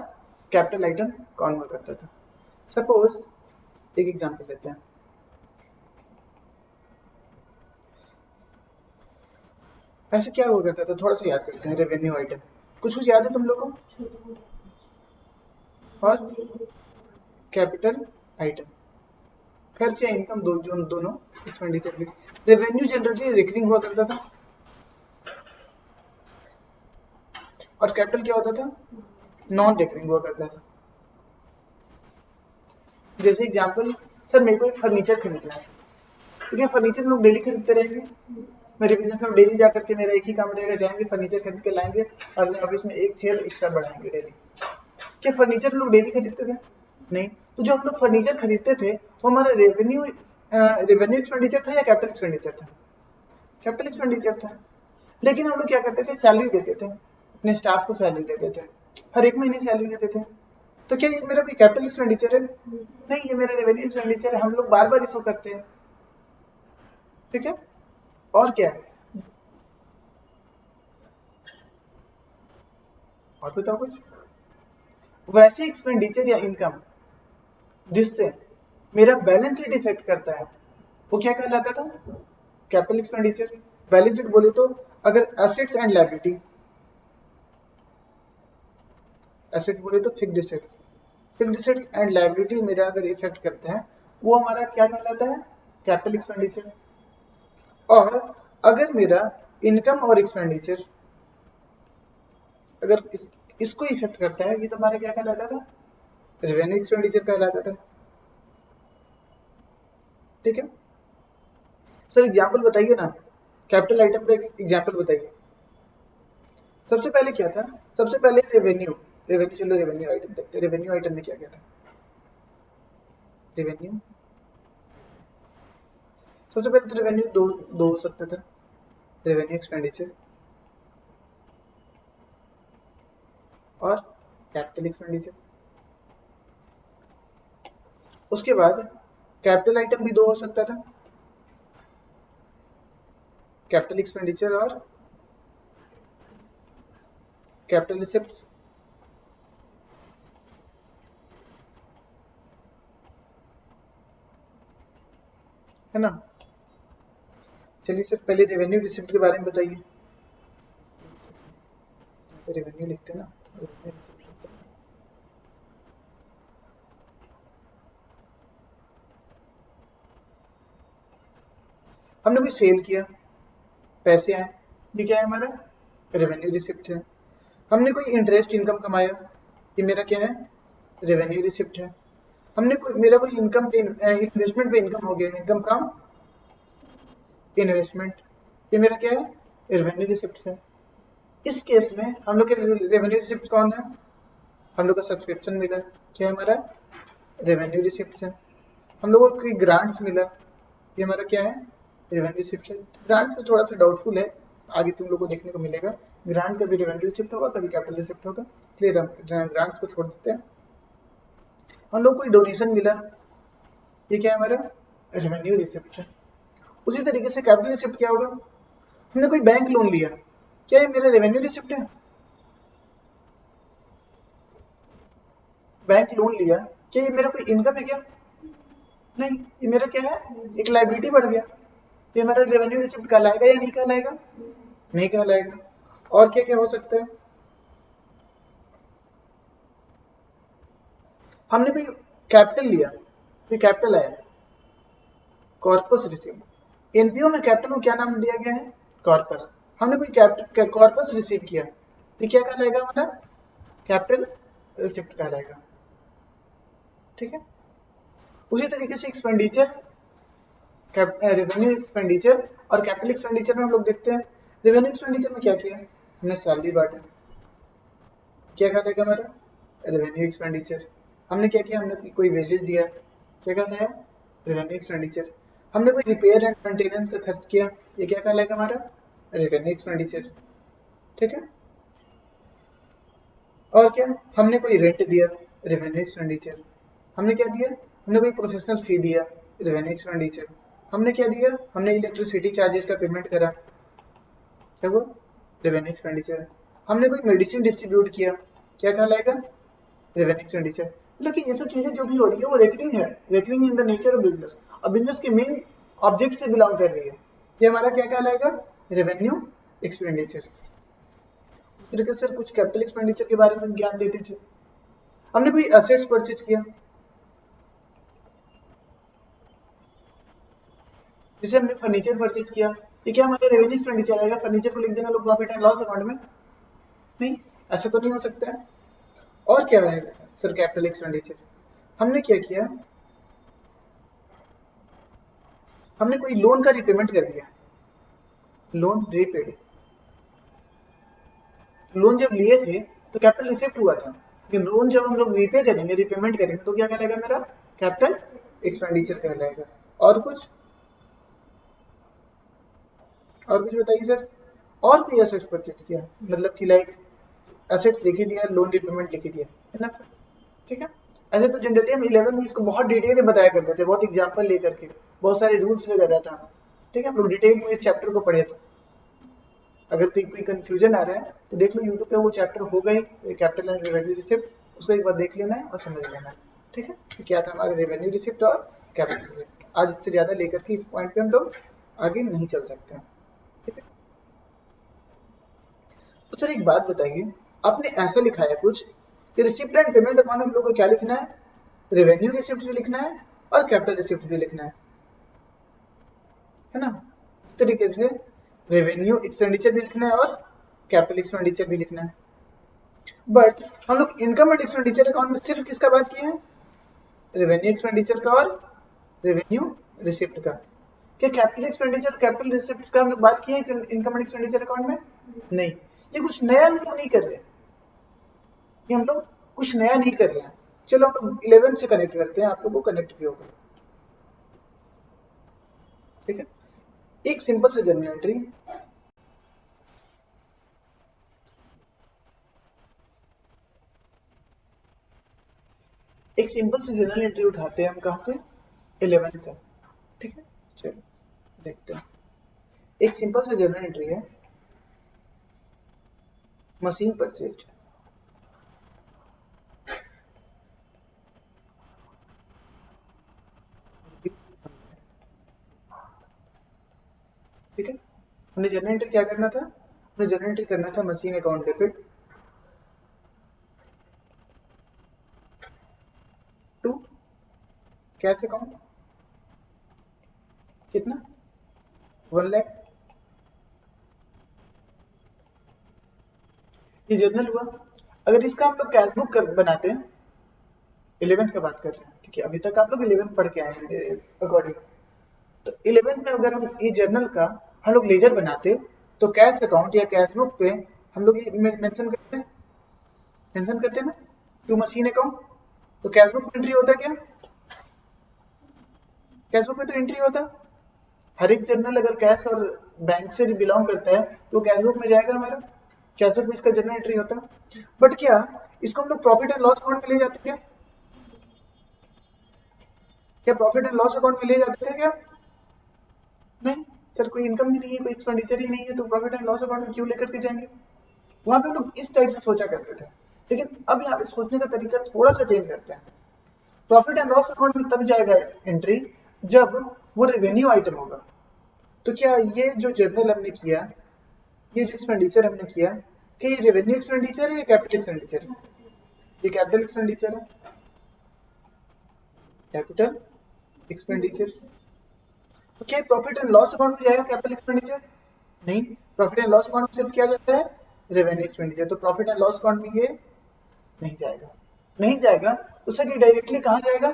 कैपिटल आइटम कौन हुआ करता था। सपोज एक एग्जांपल लेते हैं, ऐसे क्या हुआ करता था, थोड़ा सा याद करते हैं। रेवेन्यू आइटम कुछ याद है तुम लोगों को? और कैपिटल आइटम खर्च या इनकम दोनों एक्सपेंडिचर भी। रेवेन्यू जनरली रिकरिंग हुआ करता था और कैपिटल क्या होता था, नॉन रिकरिंग हुआ करता था। जैसे एग्जांपल, सर मेरे को एक फर्नीचर खरीदना है, तो क्या फर्नीचर लोग डेली खरीदते रहेंगे? मेरे बिजनेस में डेली जाकर के मेरा एक ही काम रहेगा, जाएंगे फर्नीचर खरीद के लाएंगे और अपने ऑफिस में एक चेयर एक्स्ट्रा बढ़ाएंगे डेली। क्या फर्नीचर लोग डेली खरीदते थे? नहीं। तो जो हम लोग फर्नीचर खरीदते थे वो हमारा रेवेन्यू एक्सपेंडिचर था या कैपिटल एक्सपेंडिचर था? कैपिटल एक्सपेंडिचर था। लेकिन हम लोग क्या करते थे, सैलरी देते थे, अपने स्टाफ को सैलरी देते थे, हर एक महीने सैलरी देते थे। तो क्या ये मेरा कोई कैपिटल एक्सपेंडिचर है? नहीं, ये मेरा रेवेन्यू एक्सपेंडिचर है। हम लोग बार बार इसको करते हैं, ठीक है। और क्या है, और बताओ कुछ। वैसे एक्सपेंडिचर या इनकम जिससे मेरा बैलेंस शीट इफेक्ट करता है वो क्या कहलाता था, कैपिटल एक्सपेंडिचर। बैलेंस शीट बोले तो अगर एसेट्स एंड लायबिलिटी, एसेट्स बोले तो fixed assets, fixed assets and liability मेरा अगर इफेक्ट करते हैं वो हमारा क्या कहलाता है, कैपिटल एक्सपेंडिचर। और अगर मेरा इनकम और एक्सपेंडिचर अगर इसको इफेक्ट करता है, ये तो हमारा क्या कहलाता था, रेवेन्यू एक्सपेंडिचर कहलाता था, ठीक है। सर एग्जांपल बताइए ना, कैपिटल आइटम का एग्जांपल बताइए। सबसे पहले क्या था, सबसे पहले रेवेन्यू, चलो रेवेन्यू आइटम देखते हैं। रेवेन्यू आइटम में क्या क्या था, रेवेन्यू सबसे पहले तो रेवेन्यू दो हो सकता था, रेवेन्यू एक्सपेंडिचर और कैपिटल एक्सपेंडिचर। उसके बाद कैपिटल आइटम भी दो हो सकता था, कैपिटल एक्सपेंडिचर और कैपिटल रिसिप्ट, है ना। चलिए सर पहले रेवेन्यू रिसिप्ट के बारे में बताइए। रेवेन्यू लिखते हैं ना, हमने कोई सेल किया, पैसे आए, ये क्या है हमारा, रेवेन्यू रिसिप्ट है। हमने कोई इंटरेस्ट इनकम कमाया, ये मेरा क्या है, रेवेन्यू रिसिप्ट है। हमने कोई मेरा कोई इनकम पे इन्वेस्टमेंट पे इनकम हो गया, इनकम फ्रॉम इन्वेस्टमेंट, ये मेरा क्या है, रेवेन्यू रिसिप्ट है। इस केस में हम लोग के रेवेन्यू रिसिप्ट कौन है, हम लोग का सब्सक्रिप्शन मिला, क्या है हमारा, रेवेन्यू रिसिप्ट है। हम लोगों को कोई ग्रांट्स मिला, ये हमारा क्या है, रेवेन्यू रिसिप्ट है। ग्रांट में थोड़ा सा डाउटफुल है, आगे तुम लोग को देखने को मिलेगा। ग्रांट कभी रेवेन्यू रिसिप्ट होगा, कभी कैपिटल रिसिप्ट होगा। क्लियर, ग्रांट्स को छोड़ देते हैं। हम लोग को कोई डोनेशन मिला, ये क्या है हमारा, रेवेन्यू रिसिप्ट है। उसी तरीके से कैपिटल रिसिप्ट क्या होगा, हमने कोई बैंक लोन लिया, क्या ये मेरा रेवेन्यू रिसिप्ट है, बैंक लोन लिया, क्या ये मेरा कोई इनकम है क्या, नहीं, ये मेरा क्या है, एक लाइबिलिटी बढ़ गया, ये हमारा रेवेन्यू रिसिप्ट कहलाएगा या नहीं कहलाएगा, नहीं कहलाएगा। और क्या क्या हो सकता है, हमने कोई कैपिटल लिया, कोई कैपिटल आया, कॉर्पस रिसीव, एनपीओ में कैपिटल को क्या नाम दिया गया है, कॉर्पस। हमने कोई कॉर्पस रिसीव किया, तो क्या कहलाएगा हमारा, कैपिटल रिसिप्ट कहलाएगा, ठीक है। उसी तरीके से एक्सपेंडिचर, रेवेन्यू एक्सपेंडिचर और कैपिटल एक्सपेंडिचर में हम लोग देखते हैं। रेवेन्यू एक्सपेंडिचर में क्या किया, हमने सैलरी बांटा, क्या कहलाएगा हमारा, रेवेन्यू एक्सपेंडिचर। हमने क्या किया, हमने कोई वेजेस दिया, क्या कहता है, रेवेन्यू एक्सपेंडिचर। हमने कोई रिपेयर एंड मेंटेनेंस का खर्च किया, ये क्या कहलाएगा हमारा, रेवेन्यू एक्सपेंडिचर, ठीक है। और क्या, हमने कोई रेंट दिया, रेवेन्यू एक्सपेंडिचर। हमने क्या दिया, हमने कोई प्रोफेशनल फी दिया, रेवेन्यू एक्सपेंडिचर। हमने क्या दिया, हमने इलेक्ट्रिसिटी चार्जेस का पेमेंट करा, क्या वो रेवेन्यू एक्सपेंडिचर। हमने कोई मेडिसिन डिस्ट्रीब्यूट किया, क्या कहलाएगा, रेवेन्यू एक्सपेंडिचर। मतलब कि ये सब चीजें जो भी हो रही है वो रेकरिंग है, recurring in the nature of business, और बिजनेस के मेन ऑब्जेक्ट से बिलोंग कर रही है, ये हमारा क्या कहलाएगा, रेवेन्यू एक्सपेंडिचर। इस तरीके से कुछ कैपिटल एक्सपेंडिचर के बारे में ज्ञान देते थे। हमने कोई एसेट्स परचेज किया, जैसे हमने फर्नीचर परचेज किया, ये क्या हमारे रेवेन्यू एक्सपेंडिचर आएगा, फर्नीचर को लिख देंगे लोग प्रॉफिट एंड लॉस अकाउंट में, नहीं, ऐसा तो नहीं हो सकता है। और क्या है सर कैपिटल एक्सपेंडिचर, हमने क्या किया, हमने कोई लोन का रिपेमेंट कर दिया, लोन रीपेड, लोन जब लिए थे तो कैपिटल रिसिप्ट हुआ था, लेकिन लोन जब हम लोग रीपे करेंगे, रिपेमेंट करेंगे, तो क्या कहलाएगा, मेरा कैपिटल एक्सपेंडिचर कहलाएगा। और कुछ, और कुछ बताइए सर, और कोई एसेट्स परचेज किया, मतलब कि लाइक एसेट्स लिख ही दिया, लोन रिपेमेंट लिख ही दिया, है ना, ठीक है। ऐसे तो जनरली हम 11 में इसको बहुत डिटेल में बताया करते थे, बहुत एग्जांपल लेकर के, बहुत सारे रूल्स वगैरह था, ठीक है, हम लोग डिटेल में इस चैप्टर को पढ़े थे। अगर कोई कंफ्यूजन आ रहा है तो देख लो यूट्यूब पे, वो चैप्टर होगा ही, कैपिटल एंड रेवेन्यू रिसिप्ट, उसको एक बार देख लेना है और समझ लेना है, ठीक है, तो क्या था हमारा रेवेन्यू रिसिप्ट और कैपिटल रिसिप्ट। आज इससे ज्यादा लेकर के इस पॉइंट पे हम लोग आगे नहीं चल सकते हैं, ठीक है। तो सर एक बात बताइए, आपने ऐसा लिखा है कुछ कि रिसिप्ट एंड पेमेंट अकाउंट में हम लोग को क्या लिखना है, रेवेन्यू रिसिप्ट भी लिखना है और कैपिटल रिसिप्ट भी लिखना है ना, इस तरीके से रेवेन्यू एक्सपेंडिचर भी लिखना है और कैपिटल एक्सपेंडिचर भी लिखना है। बट हम लोग इनकम एंड एक्सपेंडिचर अकाउंट में सिर्फ किसका बात किए हैं, रेवेन्यू एक्सपेंडिचर का और रेवेन्यू रिसिप्ट का। क्या कैपिटल एक्सपेंडिचर कैपिटल रिसिप्ट का हम लोग बात किए हैं इनकम एंड एक्सपेंडिचर अकाउंट में, नहीं, ये कुछ नया हम लोग नहीं कर रहे, ये हम लोग कुछ नया नहीं कर रहे हैं। चलो हम लोग 11 से कनेक्ट करते हैं, आप लोगों को कनेक्ट भी होगा, ठीक है। एक सिंपल से जर्नल एंट्री, एक सिंपल से जर्नल एंट्री उठाते हैं हम कहां से, 11 से, ठीक है। चलो देखते हैं, एक सिंपल सा जर्नल एंट्री है, मशीन परचेज, ठीक है। हमने जर्नल एंट्री क्या करना था, हमने जर्नल एंट्री करना था machine account debit to cash account, कितना, 1 लाख, ये जर्नल हुआ। अगर इसका हम लोग कैश बुक बनाते हैं, 11th का बात कर रहे हैं क्योंकि अभी तक आप लोग 11th पढ़ के आए हैं मेरे अकॉर्डिंग, तो 11th में अगर हम ये जर्नल का हम लोग लेजर बनाते तो कैश अकाउंट या कैश बुक पे हम लोग ये मेंशन करते हैं ना, टू मशीन अकाउंट, तो कैश बुक में एंट्री होता है क्या, कैश बुक में तो एंट्री होता है, हर एक जर्नल अगर कैश और बैंक से बिलोंग करता है तो कैश बुक में जाएगा हमारा, कैश बुक में इसका जर्नल एंट्री होता है। बट क्या इसको हम लोग प्रॉफिट एंड लॉस अकाउंट में ले जाते हैं क्या, क्या प्रॉफिट एंड लॉस अकाउंट में ले जाते हैं क्या, नहीं सर, कोई इनकम भी नहीं है, कोई एक्सपेंडिचर ही नहीं है, तो प्रॉफिट एंड लॉस अकाउंट में क्यों लेकर के जाएंगे। वहां पे हम लोग इस टाइप से सोचा करते थे, लेकिन अब यहाँ पे सोचने का तरीका थोड़ा सा चेंज करते हैं। प्रॉफिट एंड लॉस अकाउंट में तब जाएगा एंट्री जब वो रेवेन्यू आइटम होगा। तो क्या ये जो जर्नल हमने किया, ये जो एक्सपेंडिचर हमने किया, क्या ये रेवेन्यू एक्सपेंडिचर है या कैपिटल एक्सपेंडिचर है, ये कैपिटल एक्सपेंडिचर है, कैपिटल एक्सपेंडिचर। तो क्या प्रॉफिट एंड लॉस अकाउंट में जाएगा कैपिटल एक्सपेंडिचर, नहीं, प्रॉफिट एंड लॉस अकाउंट में सिर्फ क्या जाता है, रेवेन्यू एक्सपेंडिचर, तो प्रॉफिट एंड लॉस अकाउंट में ये नहीं जाएगा, नहीं जाएगा, तो सर ये डायरेक्टली कहाँ जाएगा,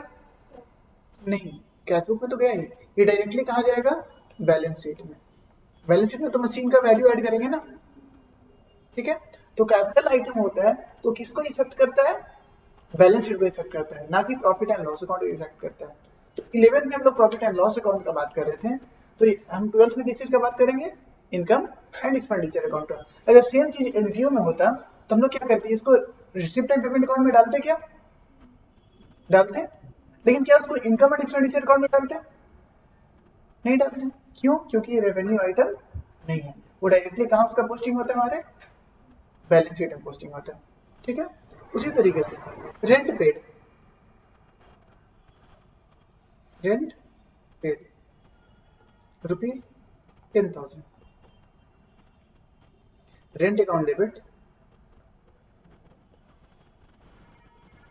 नहीं, कैश बुक में तो गया नहीं, ये डायरेक्टली कहाँ जाएगा, बैलेंस शीट में, बैलेंस शीट में तो मशीन का वैल्यू ऐड करेंगे ना, ठीक है। तो कैपिटल आइटम होता है तो किसको इफेक्ट करता है, बैलेंस शीट को इफेक्ट करता है, ना कि प्रॉफिट एंड लॉस अकाउंट को इफेक्ट करता है। तो 11th में हम लोग प्रॉफिट एंड लॉस अकाउंट का बात कर रहे थे, तो हम 12th में किस चीज का बात करेंगे, इनकम एंड एक्सपेंडिचर अकाउंट का। अगर सेम चीज एनपीओ में होता तो हम लोग क्या करते, इसको रिसिप्ट एंड पेमेंट अकाउंट में डालते, क्या डालते, लेकिन क्या उसको इनकम एंड एक्सपेंडिचर अकाउंट में डालते, नहीं डालते हैं। क्यों? क्योंकि ये रेवेन्यू आइटम नहीं है, वो डायरेक्टली कहाँ उसका पोस्टिंग होता है, हमारे बैलेंस शीट में पोस्टिंग होता है। ठीक है, उसी तरीके से rent paid, rent paid rupees 10,000, rent account debit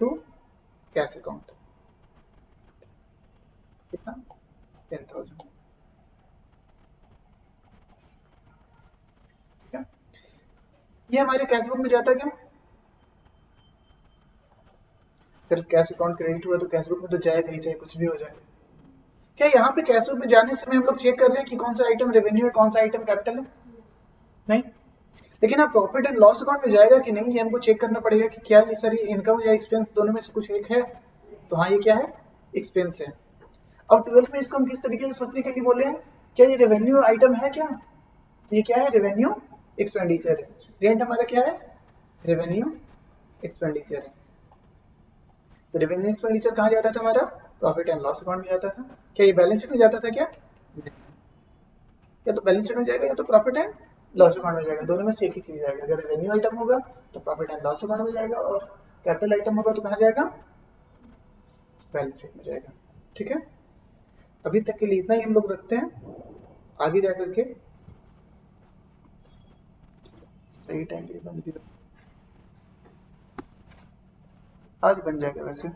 to cash account, कितना? 10,000। ठीक है, ये हमारे कैश बुक में जाता है क्या? अगर कैश अकाउंट क्रेडिट हुआ तो कैश बुक में तो जाएगा ही, चाहे कुछ भी हो जाए। क्या यहाँ पे कैश बुक में जाने से हम लोग चेक कर रहे हैं कि कौन सा आइटम रेवेन्यू है, कौन सा आइटम कैपिटल है? नहीं। लेकिन हाँ, प्रॉफिट एंड लॉस अकाउंट में जाएगा कि नहीं, ये हमको चेक करना पड़ेगा कि क्या ये सर इनकम या एक्सपेंस दोनों में से कुछ एक है। तो हाँ, ये क्या है? एक्सपेंस है। अब 12th में इसको हम किस तरीके से सोचने के लिए बोले हैं? क्या ये रेवेन्यू आइटम है क्या? ये क्या है? रेवेन्यू एक्सपेंडिचर है। रेंट हमारा क्या है? रेवेन्यू एक्सपेंडिचर है। तो रेवेन्यू एक्सपेंडिचर कहाँ जाता था हमारा? प्रॉफिट एंड लॉस अकाउंट में जाता था। क्या ये बैलेंस शीट में जाता था क्या? या तो बैलेंस शीट में जाएगा या तो प्रॉफिट एंड लॉस अकाउंट में जाएगा, दोनों में से एक ही चीज जाएगा। अगर रेवेन्यू आइटम होगा तो प्रॉफिट एंड लॉस अकाउंट में जाएगा, और कैपिटल आइटम होगा तो कहाँ जाएगा? बैलेंस शीट में जाएगा। ठीक है, अभी तक के लिए इतना ही हम लोग रखते हैं। आगे जाकर के सही टाइम पे बंद भी आज बन जाएगा वैसे।